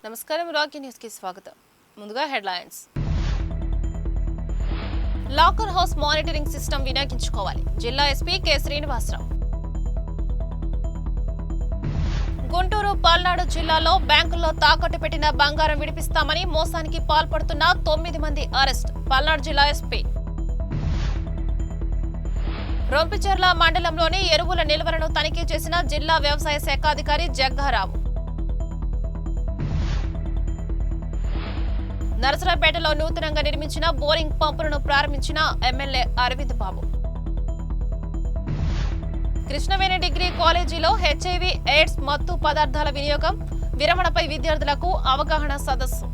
నమస్కారం Rocky news కి స్వాగతం. ముందుగా headlines. Locker house monitoring system వినియోగించుకోవాలి. జిల్లా ఎస్పీ కె శ్రీనివాసరావు. గుంటూరు పల్నాడు జిల్లాలో బ్యాంకుల్లో తాకట్టు పెట్టిన బంగారం విడిపిస్తామని మోసానికి పాల్పడుతున్న 9 మంది అరెస్ట్. పల్నాడు జిల్లా ఎస్పీ. రొంపిచెర్ల మండలంలోని ఎరువుల నిల్వలను తనిఖీ చేసిన జిల్లా వ్యవసాయ శాఖ అధికారి జగ్గారావు. నరసరావుపేటలో నూతనంగా నిర్మించిన బోరింగ్ పంపులను ప్రారంభించిన ఎమ్మెల్యే అరవింద్ బాబు. కృష్ణవేణి డిగ్రీ కాలేజీలో హెచ్ఐవి ఎయిడ్స్ మత్తు పదార్థాల వినియోగం విరమణపై విద్యార్థులకు అవగాహన సదస్సు.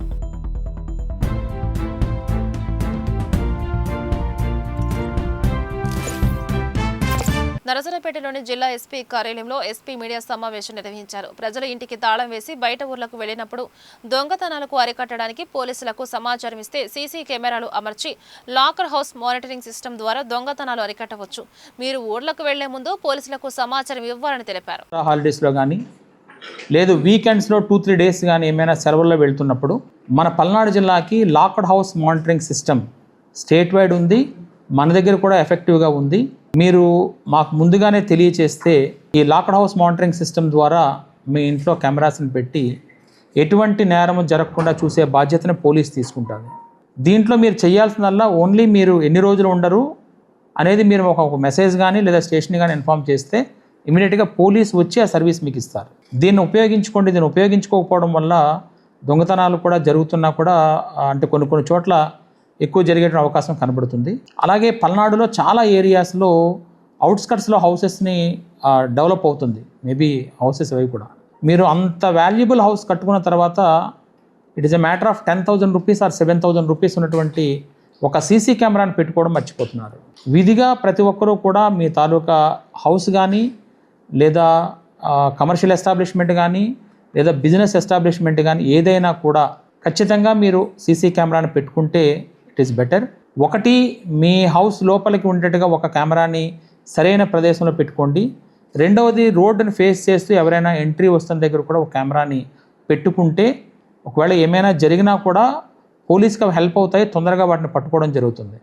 నరసరావుపేటలోని జిల్లా ఎస్పీ కార్యాలయంలో ఎస్పీ మీడియా సమావేశం నిర్వహించారు. ప్రజలు ఇంటికి తాళం వేసి బయట ఊర్లకు వెళ్లినప్పుడు దొంగతనాలకు అరికట్టడానికి పోలీసులకు సమాచారం ఇస్తే సీసీ కెమెరాలు అమర్చి లాకర్ హౌస్ మానిటరింగ్ సిస్టమ్ ద్వారా దొంగతనాలు అరికట్టవచ్చు. మీరు ఊర్లకు వెళ్లే ముందు పోలీసులకు సమాచారం ఇవ్వాలని తెలిపారు. హాలిడేస్ లో కానీ లేదు వీకెండ్స్ లో 2-3 డేస్ కానీ ఏమైనా సెలవుల్లో వెళ్తున్నప్పుడు మన పల్నాడు జిల్లాకి locker house monitoring system state wide ఉంది. మన దగ్గర కూడా ఎఫెక్టివ్గా ఉంది. మీరు మాకు ముందుగానే తెలియచేస్తే ఈ లాకర్ హౌస్ మానిటరింగ్ సిస్టమ్ ద్వారా మీ ఇంట్లో కెమెరాస్ని పెట్టి ఎటువంటి నేరము జరగకుండా చూసే బాధ్యతను పోలీస్ తీసుకుంటారు. దీంట్లో మీరు చేయాల్సిందల్లా ఓన్లీ మీరు ఎన్ని రోజులు ఉండరు అనేది మీరు ఒక మెసేజ్ కానీ లేదా స్టేషన్ కానీ ఇన్ఫామ్ చేస్తే ఇమీడియట్గా పోలీస్ వచ్చి ఆ సర్వీస్ మీకు ఇస్తారు. దీన్ని ఉపయోగించుకోండి. దీన్ని ఉపయోగించుకోకపోవడం వల్ల దొంగతనాలు కూడా జరుగుతున్నా కూడా అంటే కొన్ని చోట్ల ఎక్కువ జరిగే అవకాశం కనబడుతుంది. అలాగే పల్నాడులో చాలా ఏరియాస్లో అవుట్స్కట్స్లో హౌసెస్ని డెవలప్ అవుతుంది. మేబీ హౌసెస్ అవి కూడా మీరు అంత వాల్యుబుల్ హౌస్ కట్టుకున్న తర్వాత it is a matter of 10,000 rupees or 7,000 rupees ఉన్నటువంటి ఒక సీసీ కెమెరాని పెట్టుకోవడం మర్చిపోతున్నారు. విధిగా ప్రతి ఒక్కరూ కూడా మీ తాలూకా హౌస్ కానీ లేదా కమర్షియల్ ఎస్టాబ్లిష్మెంట్ కానీ లేదా బిజినెస్ ఎస్టాబ్లిష్మెంట్ కానీ ఏదైనా కూడా ఖచ్చితంగా మీరు సీసీ కెమెరాని పెట్టుకుంటే ఇట్ ఈస్ బెటర్. ఒకటి మీ హౌస్ లోపలికి ఉండేట్టుగా ఒక కెమెరాని సరైన ప్రదేశంలో పెట్టుకోండి. రెండవది రోడ్డుని ఫేస్ చేస్తూ ఎవరైనా ఎంట్రీ వస్తున్న దగ్గర కూడా ఒక కెమెరాని పెట్టుకుంటే ఒకవేళ ఏమైనా జరిగినా కూడా పోలీస్కి హెల్ప్ అవుతాయి. తొందరగా వాటిని పట్టుకోవడం జరుగుతుంది.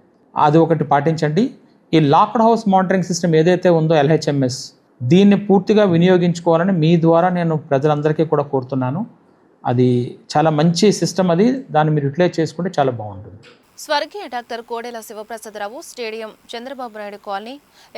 అది ఒకటి పాటించండి. ఈ లాక్డ్ హౌస్ మానిటరింగ్ సిస్టమ్ ఏదైతే ఉందో LHMS దీన్ని పూర్తిగా వినియోగించుకోవాలని మీ ద్వారా నేను ప్రజలందరికీ కూడా కోరుతున్నాను. అది చాలా మంచి సిస్టమ్. అది దాన్ని మీరు యూటిలైజ్ చేసుకుంటే చాలా బాగుంటుంది. స్వర్గీయ doctor Kodela Siva Prasada Rao stadium, Chandrababu Naidu colony,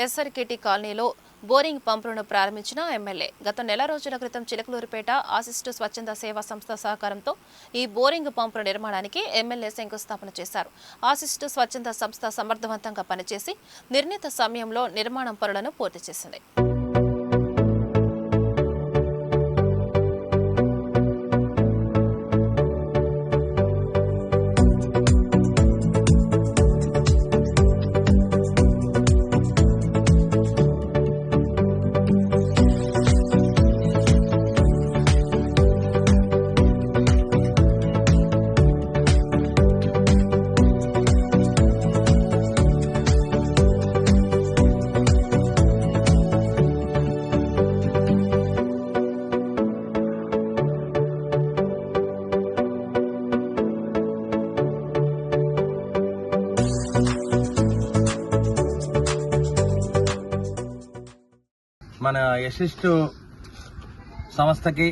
SRKT కాలనీలో బోరింగ్ పంపులను ప్రారంభించిన ఎమ్మెల్యే. గత నెల రోజుల క్రితం చిలకలూరుపేట ఆసిస్టు స్వచ్ఛంద సేవా సంస్థ సహకారంతో ఈ బోరింగ్ పంపుల నిర్మాణానికి ఎమ్మెల్యే శంకుస్థాపన చేశారు. ఆసిస్టు స్వచ్ఛంద సంస్థ సమర్థవంతంగా పనిచేసి నిర్ణీత సమయంలో నిర్మాణం పనులను పూర్తి చేసింది. మన యశిష్టు సంస్థకి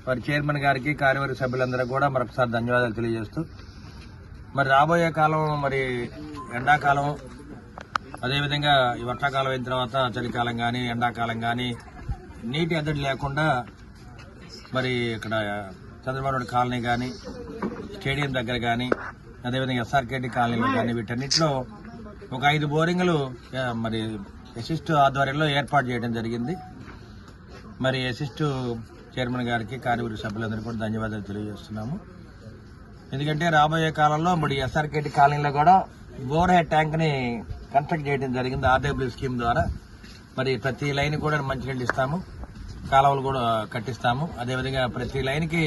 మరి చైర్మన్ గారికి కార్యవర్గ సభ్యులందరూ కూడా మరొకసారి ధన్యవాదాలు తెలియజేస్తూ మరి రాబోయే కాలం మరి ఎండాకాలం అదేవిధంగా ఈ వర్షాకాలం అయిన తర్వాత చలికాలం కానీ ఎండాకాలం కానీ నీటి ఎద్దడి లేకుండా మరి ఇక్కడ చంద్రబాబు నాయుడు కాలనీ కానీ స్టేడియం దగ్గర కానీ అదేవిధంగా SRKT కాలనీలో కానీ వీటన్నిటిలో ఒక 5 బోరింగ్లు మరి యశిష్టు ఆధ్వర్యంలో ఏర్పాటు చేయడం జరిగింది. మరి యశిష్టు చైర్మన్ గారికి కార్యవర్గ సభ్యులందరూ కూడా ధన్యవాదాలు తెలియజేస్తున్నాము. ఎందుకంటే రాబోయే కాలంలో మరి SRKT కాలనీలో కూడా బోర్ హెడ్ ట్యాంక్ని కన్స్ట్రక్ట్ చేయడం జరిగింది. RW స్కీమ్ ద్వారా మరి ప్రతి లైన్ కూడా మంచినీళ్ళు ఇస్తాము, కాలువలు కూడా కట్టిస్తాము. అదేవిధంగా ప్రతి లైన్కి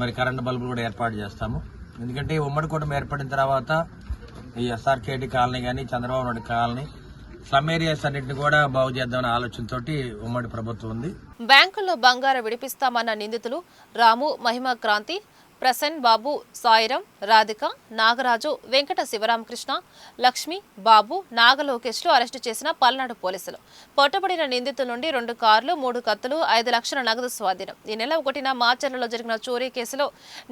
మరి కరెంటు బల్బులు కూడా ఏర్పాటు చేస్తాము. ఎందుకంటే ఉమ్మడి కూటమి ఏర్పడిన తర్వాత ఈ SRKT కాలనీ కానీ Chandrababu Naidu colony slum areas అన్నింటిని కూడా బాగు చేద్దామనే ఆలోచనతోటి ఉమ్మడి ప్రభుత్వం ఉంది. బ్యాంకుల్లో బంగారం విడిపిస్తామన్న నిందితులు రాము, మహిమ క్రాంతి, ప్రసన్ బాబు, సాయిరం, రాధిక, నాగరాజు, వెంకట శివరామకృష్ణ, లక్ష్మి, బాబు, నాగలోకేష్లు అరెస్టు చేసిన పల్నాడు పోలీసులు. పట్టుబడిన నిందితుల నుండి 2 కార్లు, 3 కత్తులు, 5 లక్షల నగదు స్వాధీనం. ఈ నెల 1న మాచర్లలో జరిగిన చోరీ కేసులో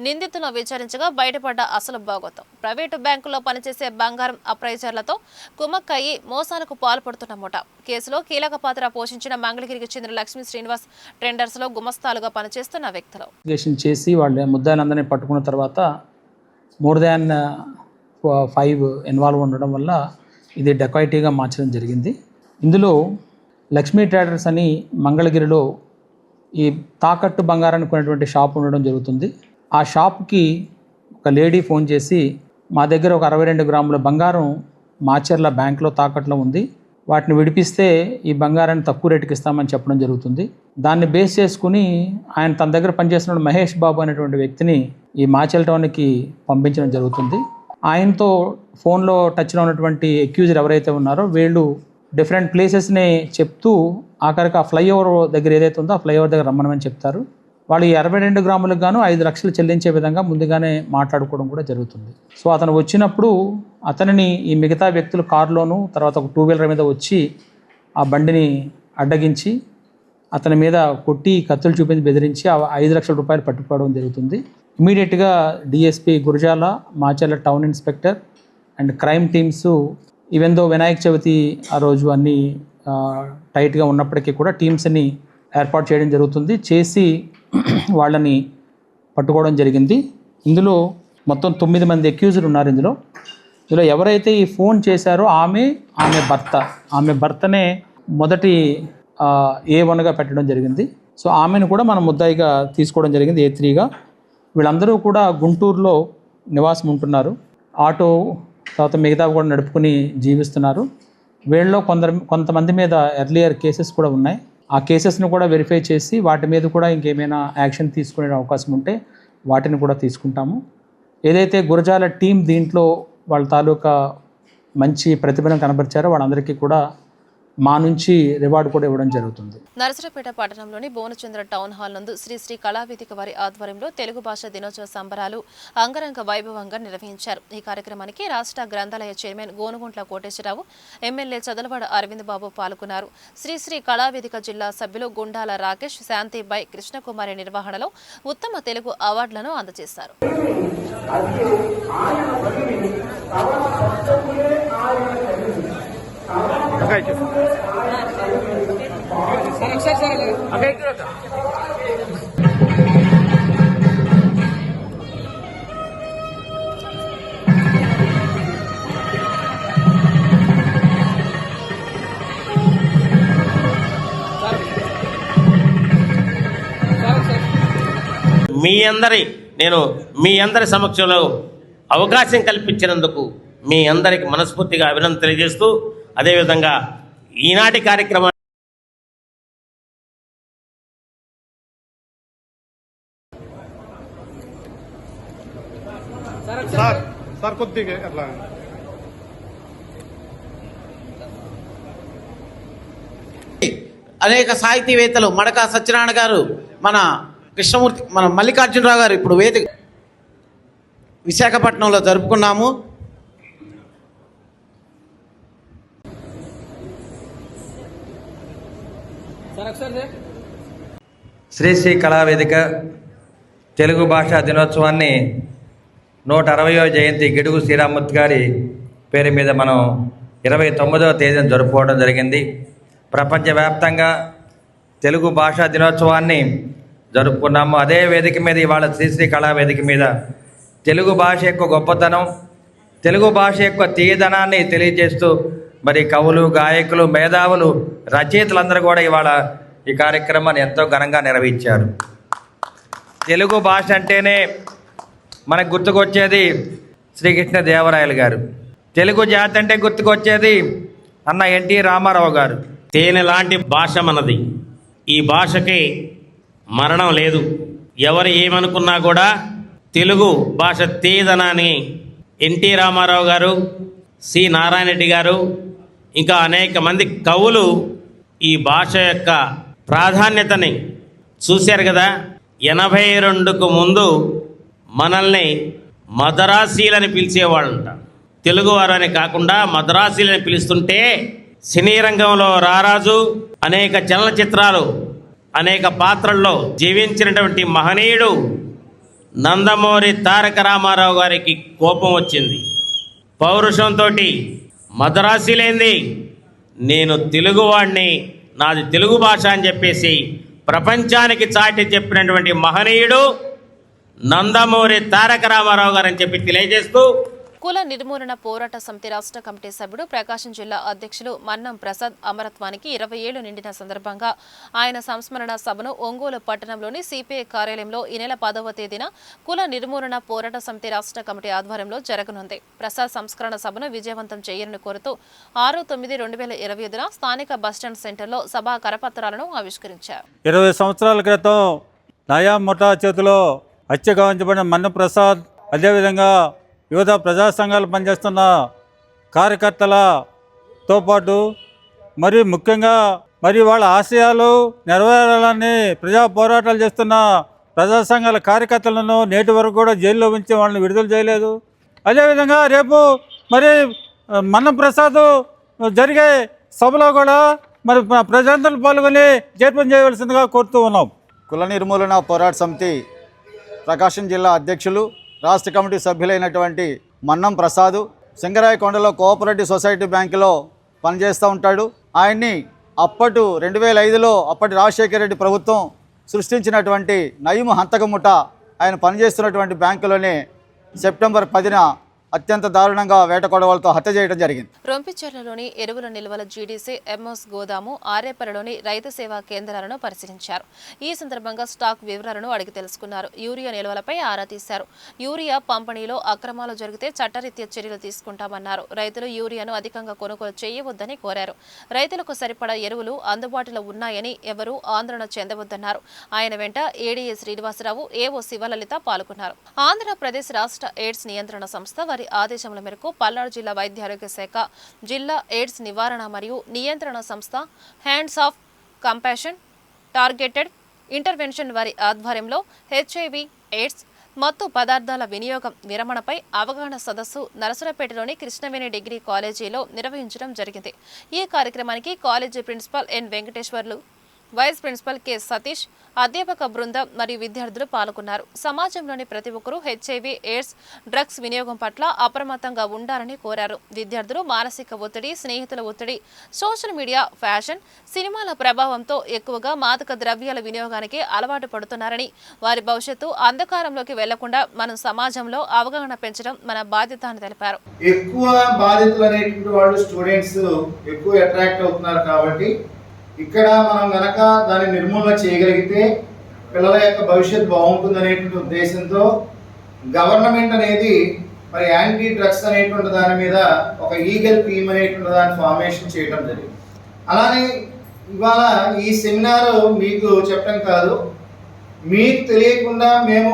నిందితులను విచారించగా బయటపడ్డ అసలు భాగోతం. ప్రైవేటు బ్యాంకుల్లో పనిచేసే బంగారం అప్రైజర్లతో కుమ్మక్కయ్యి మోసాలకు పాల్పడుతున్న ముఠా. కేసులో కీలక పాత్ర పోషించిన మంగళగిరికి చెందిన లక్ష్మీ శ్రీనివాస్ ట్రెండర్స్ లో గుమస్తాలుగా పనిచేస్తున్న వ్యక్తులు. చేసి వాళ్ళ ముద్దాయిలందరినీ పట్టుకున్న తర్వాత మోర్ దాన్ 5 ఇన్వాల్వ్ ఉండడం వల్ల ఇది డెకాయిటీగా మార్చడం జరిగింది. ఇందులో లక్ష్మీ ట్రేడర్స్ అని మంగళగిరిలో ఈ తాకట్టు బంగారాన్ని కొనేటువంటి షాప్ ఉండడం జరుగుతుంది. ఆ షాప్కి ఒక లేడీ ఫోన్ చేసి మా దగ్గర ఒక 62 గ్రాముల బంగారం మాచర్ల బ్యాంక్లో తాకట్లో ఉంది, వాటిని విడిపిస్తే ఈ బంగారాన్ని తక్కువ రేటుకి ఇస్తామని చెప్పడం జరుగుతుంది. దాన్ని బేస్ చేసుకుని ఆయన తన దగ్గర పనిచేస్తున్న మహేష్ బాబు అనేటువంటి వ్యక్తిని ఈ మాచల్ టౌన్కి పంపించడం జరుగుతుంది. ఆయనతో ఫోన్లో టచ్లో ఉన్నటువంటి అక్యూజర్ ఎవరైతే ఉన్నారో వీళ్ళు డిఫరెంట్ ప్లేసెస్ని చెప్తూ ఆఖరికి ఆ ఫ్లైఓవర్ దగ్గర ఏదైతే ఉందో ఆ ఫ్లైఓవర్ దగ్గర రమ్మనమని చెప్తారు. వాళ్ళు ఈ 62 గ్రాములకు గాను 5 లక్షలు చెల్లించే విధంగా ముందుగానే మాట్లాడుకోవడం కూడా జరుగుతుంది. సో అతను వచ్చినప్పుడు అతనిని ఈ మిగతా వ్యక్తులు కారులోను తర్వాత ఒక 2-వీలర్ మీద వచ్చి ఆ బండిని అడ్డగించి అతని మీద కొట్టి కత్తులు చూపించి బెదిరించి ఆ 5 లక్షల రూపాయలు పట్టుకోవడం జరుగుతుంది. ఇమీడియట్గా DSP Gurajala, Macherla town inspector and crime teams even though Vinayaka Chavithi ఆ రోజు అన్నీ టైట్గా ఉన్నప్పటికీ కూడా టీమ్స్ని ఏర్పాటు చేయడం జరుగుతుంది. చేసి వాళ్ళని పట్టుకోవడం జరిగింది. ఇందులో మొత్తం 9 మంది అక్యూజులు ఉన్నారు. ఇందులో ఎవరైతే ఈ ఫోన్ చేశారో ఆమె భర్తనే మొదటి A1గా పెట్టడం జరిగింది. సో ఆమెను కూడా మనం ముద్దాయిగా తీసుకోవడం జరిగింది A3గా. వీళ్ళందరూ కూడా గుంటూరులో నివాసం ఉంటున్నారు. ఆటో తర్వాత మిగతా కూడా నడుపుకుని జీవిస్తున్నారు. వీళ్ళలో కొంతమంది మీద ఎర్లియర్ కేసెస్ కూడా ఉన్నాయి. ఆ కేసెస్ను కూడా వెరిఫై చేసి వాటి మీద కూడా ఇంకేమైనా యాక్షన్ తీసుకునే అవకాశం ఉంటే వాటిని కూడా తీసుకుంటాము. ఏదైతే గురజాల టీం దీంట్లో వాళ్ళ తాలూకా మంచి ప్రతిభను కనబరిచారో వాళ్ళందరికీ కూడా మా నుంచి రివార్డు కూడా ఇవ్వడం జరుగుతుంది. నరసరావుపేట పట్టణంలోని భువనచంద్ర టౌన్ హాల్ నందు శ్రీ కళావేదిక వారి ఆధ్వర్యంలో తెలుగు భాష దినోత్సవ సంబరాలు అంగరంగ వైభవంగా నిర్వహించారు. ఈ కార్యక్రమానికి రాష్ట్ర గ్రంథాలయ చైర్మన్ గోనుగుంట్ల కోటేశ్వరరావు, ఎమ్మెల్యే చదలవాడ అరవింద్ బాబు పాల్గొన్నారు. శ్రీ కళావేదిక జిల్లా సభ్యులు గుండాల రాకేష్, శాంతిబాయ్, కృష్ణకుమారి నిర్వహణలో ఉత్తమ తెలుగు అవార్డులను అందజేశారు. మీ అందరి సమక్షంలో అవకాశం కల్పించినందుకు మీ అందరికి మనస్ఫూర్తిగా అభినందన తెలియజేస్తూ, అదేవిధంగా ఈనాటి కార్యక్రమం అనేక సాహితీవేత్తలు మడక సత్యనారాయణ గారు, మన కృష్ణమూర్తి, మన మల్లికార్జునరావు గారు ఇప్పుడు వేదిక విశాఖపట్నంలో జరుపుకున్నాము. శ్రీ కళావేదిక తెలుగు భాషా దినోత్సవాన్ని 160వ జయంతి గిడుగు శ్రీరామూర్తి గారి పేరు మీద మనం 29వ తేదీన జరుపుకోవడం జరిగింది. ప్రపంచవ్యాప్తంగా తెలుగు భాషా దినోత్సవాన్ని జరుపుకున్నాము. అదే వేదిక మీద ఇవాళ శ్రీ కళావేదిక మీద తెలుగు భాష యొక్క గొప్పతనం, తెలుగు భాష యొక్క తీయదనాన్ని తెలియజేస్తూ మరి కవులు, గాయకులు, మేధావులు, రచయితలందరూ కూడా ఇవాళ ఈ కార్యక్రమాన్ని ఎంతో ఘనంగా నిర్వహించారు. తెలుగు భాష అంటేనే మనకు గుర్తుకొచ్చేది శ్రీకృష్ణదేవరాయలు గారు. తెలుగు జాతి అంటే గుర్తుకొచ్చేది అన్న ఎన్టీ రామారావు గారు. తేనె లాంటి భాష మనది. ఈ భాషకి మరణం లేదు. ఎవరు ఏమనుకున్నా కూడా తెలుగు భాష తీయదనాన్ని ఎన్టీ రామారావు గారు, సి నారాయణ రెడ్డి గారు, ఇంకా అనేక మంది కవులు ఈ భాష యొక్క ప్రాధాన్యతని చూశారు కదా. 82కు ముందు మనల్ని మదరాసీలని పిలిచేవాళ్ళంట. తెలుగువారు అని కాకుండా మద్రాసీలని పిలుస్తుంటే సినీ రంగంలో రారాజు, అనేక చలనచిత్రాలు, అనేక పాత్రల్లో జీవించినటువంటి మహనీయుడు నందమూరి తారక రామారావు గారికి కోపం వచ్చింది. పౌరుషంతో మద్రాసీలేంది, నేను తెలుగువాడిని, నాది తెలుగు భాష అని చెప్పేసి ప్రపంచానికి చాటి చెప్పినటువంటి మహనీయుడు నందమూరి తారక రామారావు గారు అని చెప్పి తెలియజేస్తూ, కుల నిర్మూలన పోరాట సమితి రాష్ట్ర కమిటీ సభ్యుడు ప్రకాశం జిల్లా అధ్యక్షులు మన్నం ప్రసాద్ అమరత్వానికి 20 ఏళ్లు నిండిన సందర్భంగా ఆయన సంస్మరణ సభను ఒంగోలు పట్టణంలోని సిపిఐ కార్యాలయంలో ఈ నెల 10వ తేదీన కుల నిర్మూలన పోరాట సమితి రాష్ట్ర కమిటీ ఆధ్వర్యంలో జరగనుంది. ప్రసాద్ సంస్కరణ సభను విజయవంతం చేయాలని కోరుతూ 6/9/2025న స్థానిక బస్టాండ్ సెంటర్లో సభా కరపత్రాలను ఆవిష్కరించారు. 20 సంవత్సరాల క్రితం నయా ముఠా చేతిలో హత్య గావించబడిన మన్నం ప్రసాద్, అదేవిధంగా వివిధ ప్రజా సంఘాలు పనిచేస్తున్న కార్యకర్తలతో పాటు మరి ముఖ్యంగా వాళ్ళ ఆశయాలు నెరవేరాలని ప్రజా పోరాటాలు చేస్తున్న ప్రజా సంఘాల కార్యకర్తలను నేటి వరకు కూడా జైల్లో ఉంచి వాళ్ళని విడుదల చేయలేదు. అదేవిధంగా రేపు మరి మన్నం ప్రసాద్ జరిగే సభలో కూడా మరి ప్రజలందరూ పాల్గొని జయప్రదం చేయవలసిందిగా కోరుతూ ఉన్నాం. కుల నిర్మూలన పోరాట సమితి ప్రకాశం జిల్లా అధ్యక్షులు, రాష్ట్ర కమిటీ సభ్యులైనటువంటి మన్నం ప్రసాద్ సింగరాయకొండలో కోఆపరేటివ్ సొసైటీ బ్యాంకులో పనిచేస్తూ ఉంటాడు. ఆయన్ని 2005లో అప్పటి రాజశేఖర రెడ్డి ప్రభుత్వం సృష్టించినటువంటి నయీం హంతకముఠ ఆయన పనిచేస్తున్నటువంటి బ్యాంకులోనే సెప్టెంబర్ 10న అత్యంత దారుణంగా వేటకొడవలతో హత్య చేయడం జరిగింది. రొంపిచెర్లలోని ఎరువుల నిల్వల జీడీసీ ఎంఎస్ గోదాము, ఆరేపల్లిలోని రైతు సేవా కేంద్రాలను పరిశీలించారు. ఈ సందర్భంగా స్టాక్ వివరాలను అడిగి తెలుసుకున్నారు. యూరియా నిల్వలపై ఆరా తీశారు. యూరియా పంపిణీలో అక్రమాలు జరిగితే చట్టరీత్యా చర్యలు తీసుకుంటామన్నారు. రైతులు యూరియాను అధికంగా కొనుగోలు చేయవద్దని కోరారు. రైతులకు సరిపడా ఎరువులు అందుబాటులో ఉన్నాయని ఎవరూ ఆందోళన చెందవద్దన్నారు. ఆయన వెంట ఏడీఏ శ్రీనివాసరావు, ఏఓ శివలలిత పాల్గొన్నారు. ఆంధ్రప్రదేశ్ రాష్ట్ర ఎయిడ్స్ నియంత్రణ సంస్థ వారి ఆదేశముల మేరకు పల్నాడు జిల్లా వైద్య ఆరోగ్య శాఖ, జిల్లా ఎయిడ్స్ నివారణ మరియు నియంత్రణ సంస్థ, hands of compassion targeted intervention వారి ఆధ్వర్యంలో హెచ్ఐవి ఎయిడ్స్ మత్తు పదార్థాల వినియోగం విరమణపై అవగాహన సదస్సు నరసరావుపేటలోని కృష్ణవేణి డిగ్రీ కాలేజీలో నిర్వహించడం జరిగింది. ఈ కార్యక్రమానికి college principal N Venkateswarlu, vice principal K Satish, అధ్యాపక బృందం మరియు విద్యార్థులు పాల్గొన్నారు. సమాజంలోని ప్రతి ఒక్కరూ హెచ్ఐవి ఎయిడ్స్ డ్రగ్స్ వినియోగం పట్ల అప్రమత్తంగా ఉండాలని కోరారు. విద్యార్థులు మానసిక ఒత్తిడి, స్నేహితుల ఒత్తిడి, సోషల్ మీడియా, ఫ్యాషన్, సినిమాల ప్రభావంతో ఎక్కువగా మాదక ద్రవ్యాల వినియోగానికి అలవాటు పడుతున్నారని, వారి భవిష్యత్తు అంధకారంలోకి వెళ్లకుండా మనం సమాజంలో అవగాహన పెంచడం మన బాధ్యత అని తెలిపారు. ఎక్కువ బాధితులు అనేటువంటి వాళ్ళు స్టూడెంట్స్ ఎక్కువ అట్రాక్ట్ అవుతున్నారు కాబట్టి ఇక్కడ మనం గనక దాన్ని నిర్మూలన చేయగలిగితే పిల్లల యొక్క భవిష్యత్తు బాగుంటుంది అనేటువంటి ఉద్దేశంతో గవర్నమెంట్ అనేది మరి యాంటీ డ్రగ్స్ అనేటువంటి దాని మీద ఒక ఈగల్ టీమ్ అనేటువంటి దాన్ని ఫార్మేషన్ చేయడం జరిగింది. అలానే ఇవాళ ఈ సెమినార్ మీకు చెప్పడం కాదు, మీకు తెలియకుండా మేము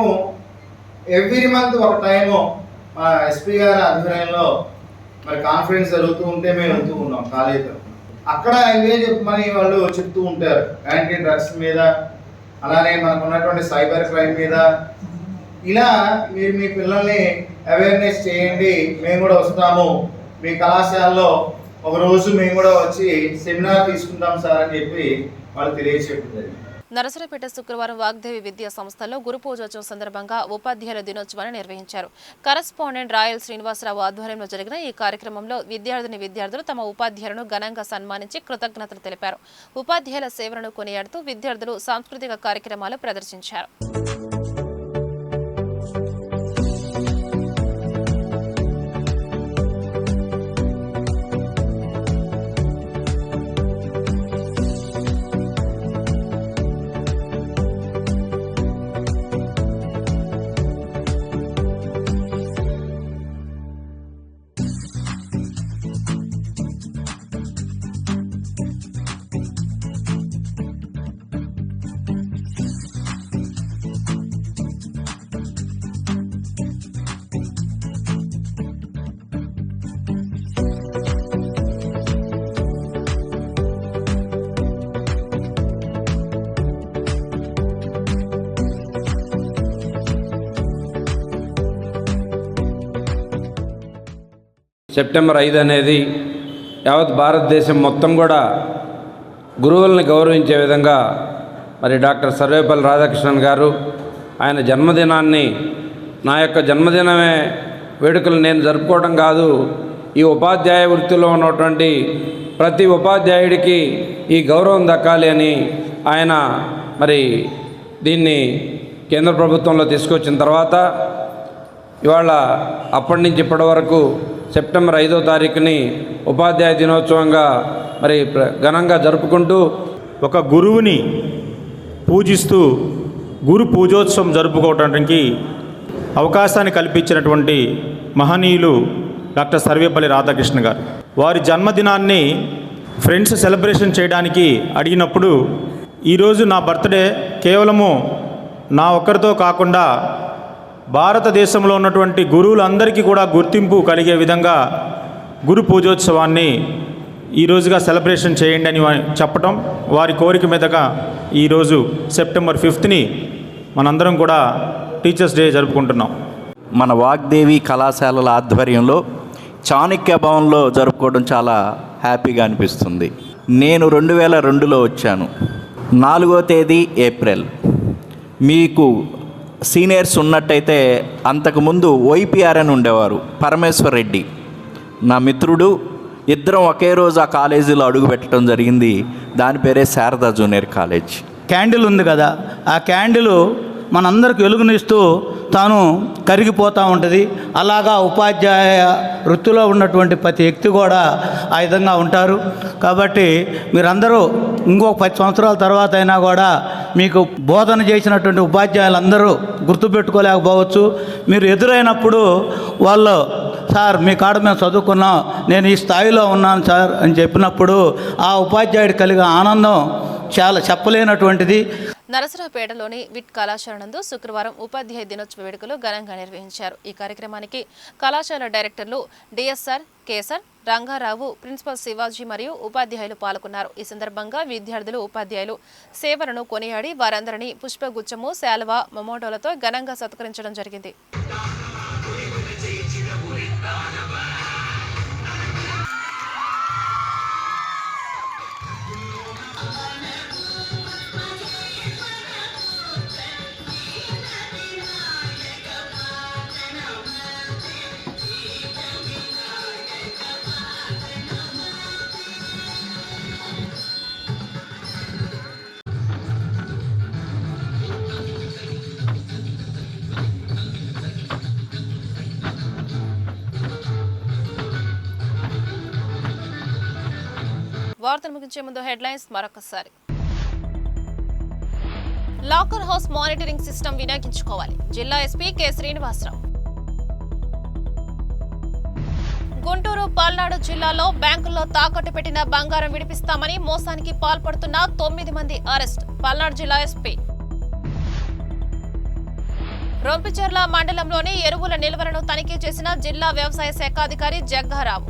ఎవ్రీ మంత్ ఒక టైము మా ఎస్పీ గారి ఆధ్వర్యంలో మరి కాన్ఫరెన్స్ జరుగుతూ ఉంటే మేము వెళ్తూ ఉన్నాం కాలేజీలో. అక్కడ ఇవే చెప్పమని వాళ్ళు చెప్తూ ఉంటారు, యాంటీ డ్రగ్స్ మీద, అలానే మనకు ఉన్నటువంటి సైబర్ క్రైమ్ మీద. ఇలా మీరు మీ పిల్లల్ని అవేర్నెస్ చేయండి, మేము కూడా వస్తాము మీ కళాశాలలో ఒక రోజు మేము కూడా వచ్చి సెమినార్ తీసుకుంటాం సార్ అని చెప్పి వాళ్ళు తెలియజేయడం. నరసరావుపేట శుక్రవారం వాగ్దేవి విద్యా సంస్థలో గురు పూజోత్సవం సందర్భంగా ఉపాధ్యాయుల దినోత్సవాన్ని నిర్వహించారు. కరస్పాండెంట్ రాయల్ శ్రీనివాసరావు ఆధ్వర్యంలో జరిగిన ఈ కార్యక్రమంలో విద్యార్థులు తమ ఉపాధ్యాయులను ఘనంగా సన్మానించి కృతజ్ఞతలు తెలిపారు. ఉపాధ్యాయుల సేవలను కొనియాడుతూ విద్యార్థులు సాంస్కృతిక కార్యక్రమాలు ప్రదర్శించారు. సెప్టెంబర్ 5 అనేది యావత్ భారతదేశం మొత్తం కూడా గురువులను గౌరవించే విధంగా మరి డాక్టర్ సర్వేపల్లి రాధాకృష్ణన్ గారు ఆయన జన్మదినాన్ని నా యొక్క జన్మదినమే వేడుకలు నేను జరుపుకోవడం కాదు, ఈ ఉపాధ్యాయ వృత్తిలో ఉన్నటువంటి ప్రతి ఉపాధ్యాయుడికి ఈ గౌరవం దక్కాలి అని ఆయన మరి దీన్ని కేంద్ర ప్రభుత్వంలో తీసుకొచ్చిన తర్వాత ఇవాళ అప్పటి నుంచి ఇప్పటి వరకు సెప్టెంబర్ 5వ తారీఖుని ఉపాధ్యాయ దినోత్సవంగా మరి ఘనంగా జరుపుకుంటూ ఒక గురువుని పూజిస్తూ గురు పూజోత్సవం జరుపుకోవడానికి అవకాశాన్ని కల్పించినటువంటి మహనీయులు డాక్టర్ సర్వేపల్లి రాధాకృష్ణ గారు. వారి జన్మదినాన్ని ఫ్రెండ్స్ సెలబ్రేషన్ చేయడానికి అడిగినప్పుడు ఈరోజు నా బర్త్డే కేవలము నా ఒక్కరితో కాకుండా భారతదేశంలో ఉన్నటువంటి గురువులందరికీ కూడా గుర్తింపు కలిగే విధంగా గురు పూజోత్సవాన్ని ఈరోజుగా సెలబ్రేషన్ చేయండి అని చెప్పడం, వారి కోరిక మీదగా ఈరోజు సెప్టెంబర్ 5ని మనందరం కూడా టీచర్స్ డే జరుపుకుంటున్నాం. మన వాగ్దేవి కళాశాలల ఆధ్వర్యంలో చాణక్య భవన్లో జరుపుకోవడం చాలా హ్యాపీగా అనిపిస్తుంది. నేను 2002లో వచ్చాను. 4వ తేదీ ఏప్రిల్. మీకు సీనియర్స్ ఉన్నట్టయితే అంతకుముందు వైపీఆర్ అని ఉండేవారు, పరమేశ్వర్ రెడ్డి నా మిత్రుడు. ఇద్దరం ఒకే రోజు ఆ కాలేజీలో అడుగు పెట్టడం జరిగింది. దాని పేరే శారదా జూనియర్ కాలేజ్. క్యాండిల్ ఉంది కదా, ఆ క్యాండిల్ మనందరికి వెలుగునిస్తూ తాను కరిగిపోతూ ఉంటుంది. అలాగా ఉపాధ్యాయ వృత్తిలో ఉన్నటువంటి ప్రతి వ్యక్తి కూడా ఆ విధంగా ఉంటారు. కాబట్టి మీరందరూ ఇంకొక 10 సంవత్సరాల తర్వాత అయినా కూడా మీకు బోధన చేసినటువంటి ఉపాధ్యాయులందరూ గుర్తుపెట్టుకోలేకపోవచ్చు. మీరు ఎదురైనప్పుడు వాళ్ళు, సార్ మీ కాడ మేము చదువుకున్నాం, నేను ఈ స్థాయిలో ఉన్నాను సార్ అని చెప్పినప్పుడు ఆ ఉపాధ్యాయుడు కలిగే ఆనందం చాలా చెప్పలేనటువంటిది. నరసరావుపేటలోని విట్ కళాశాల నందు శుక్రవారం ఉపాధ్యాయ దినోత్సవ వేడుకలు ఘనంగా నిర్వహించారు. ఈ కార్యక్రమానికి కళాశాల డైరెక్టర్లు డిఎస్ఆర్ కేసర్, రంగారావు, ప్రిన్సిపల్ శివాజీ మరియు ఉపాధ్యాయులు పాల్గొన్నారు. ఈ సందర్భంగా విద్యార్థులు, ఉపాధ్యాయులు సేవలను కొనియాడి వారందరినీ పుష్పగుచ్చము, శాలువా, మొమోటోలతో ఘనంగా సత్కరించడం జరిగింది. వార్తలు ముగించే ముందు హెడ్లైన్స్ మరొకసారి. లాకర్ హౌస్ మానిటరింగ్ సిస్టమ్ వినియోగించుకోవాలి, జిల్లా ఎస్పీ కె శ్రీనివాసరావు. గుంటూరు, పల్నాడు జిల్లాలో బ్యాంకుల్లో తాకట్టు పెట్టిన బంగారం విడిపిస్తామని మోసానికి పాల్పడుతున్న 9 మంది అరెస్ట్, పల్నాడు జిల్లా ఎస్పీ. రొంపిచెర్ల మండలంలోని ఎరువుల నిల్వలను తనిఖీ చేసిన జిల్లా వ్యవసాయ శాఖ అధికారి జగ్గారావు.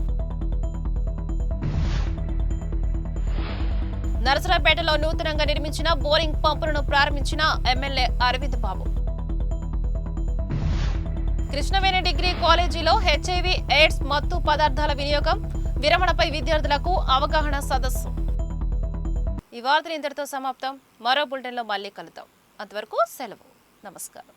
నరసరావుపేటలో నూతనంగా నిర్మించిన బోరింగ్ పంపులను ప్రారంభించిన ఎమ్మెల్యే అరవింద్ బాబు. కృష్ణవేణి డిగ్రీ కాలేజీలో హెచ్ఐవి ఎయిడ్స్ మత్తు పదార్థాల వినియోగం విరమణపై విద్యార్థులకు అవగాహన సదస్సు. ఈ వార్తలు ఇంతటితో సమాప్తం. మరో బులెటిన్లో మళ్ళీ కలుద్దాం. అంతవరకు సెలవు. నమస్కారం.